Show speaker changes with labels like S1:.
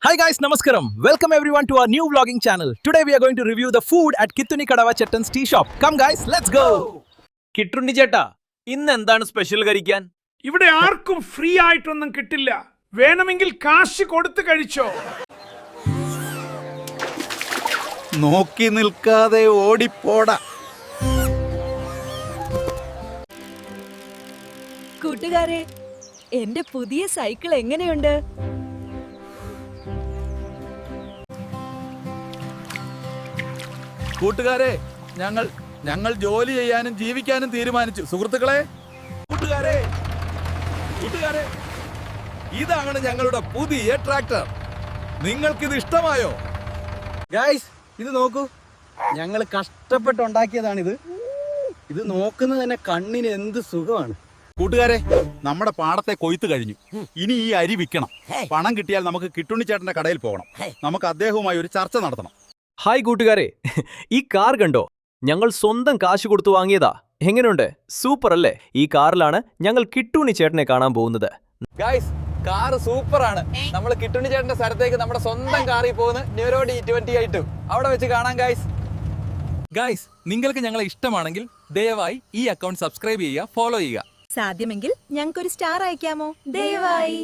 S1: Hi guys, Namaskaram. Welcome everyone to our new vlogging channel. Today we are going to review the food at Kituni Kadava Chettan's tea shop. Come guys, let's go.
S2: Kittunni ചേട്ടാ, ഇന്ന് എന്താണ് special കഴിക്കാൻ?
S3: ഇവിടെ ആർക്കും free ആയിട്ടൊന്നും കിട്ടില്ല. വേണമെങ്കിൽ കാശ് കൊടുത്ത് കഴിച്ചോ.
S4: നോക്കി നിൽക്കാതെ ഓടിപ്പോടാ.
S5: കൂട്ടുകാരെ, എന്റെ പുതിയ സൈക്കിൾ എങ്ങനെയുണ്ട്?
S4: കൂട്ടുകാരെ, ഞങ്ങൾ ജോലി ചെയ്യാനും ജീവിക്കാനും തീരുമാനിച്ചു. സുഹൃത്തുക്കളെ, കൂട്ടുകാരെ, ഇതാണ് ഞങ്ങളുടെ പുതിയ ട്രാക്ടർ. നിങ്ങൾക്കിത് ഇഷ്ടമായോ?
S6: ഗായ്സ്, ഇത് നോക്കൂ. ഞങ്ങൾ കഷ്ടപ്പെട്ടുണ്ടാക്കിയതാണിത്. ഇത് നോക്കുന്നത് തന്നെ കണ്ണിന് എന്ത് സുഖമാണ്.
S4: കൂട്ടുകാരെ, നമ്മുടെ പാടത്തെ കൊയ്ത്ത് കഴിഞ്ഞു. ഇനി ഈ അരി വിൽക്കണം. പണം കിട്ടിയാൽ നമുക്ക് കിട്ടുണ്ണിച്ചേട്ടന്റെ കടയിൽ പോകണം. നമുക്ക് അദ്ദേഹവുമായി ഒരു ചർച്ച നടത്തണം.
S2: ഹായ് കൂട്ടുകാരെ, ഈ കാർ കണ്ടോ? ഞങ്ങൾ സ്വന്തം കാശ് കൊടുത്തു വാങ്ങിയതാ. എങ്ങനെയുണ്ട്? സൂപ്പർ അല്ലേ? ഈ കാറിലാണ് ഞങ്ങൾ കിട്ടുണ്ണി ചേട്ടനെ കാണാൻ പോകുന്നത്.
S7: ഗായ്സ്, കാറ് സൂപ്പറാണ്. നമ്മൾ കിട്ടുണ്ണി ചേട്ടന്റെ സ്ഥലത്തേക്ക് നമ്മുടെ സ്വന്തം കാറിൽ പോകുന്ന ന്യൂറോഡി 20 ആയിട്ട് അവിടെ വെച്ച് കാണാം ഗായ്സ്.
S1: Guys, നിങ്ങൾക്ക് ഞങ്ങളെ ഇഷ്ടമാണെങ്കിൽ ദയവായി ഈ അക്കൗണ്ട് സബ്സ്ക്രൈബ് ചെയ്യുക, ഫോളോ ചെയ്യുക.
S5: സാധ്യമെങ്കിൽ ഞങ്ങൾക്കൊരു സ്റ്റാർ അയക്കാമോ? ദയവായി.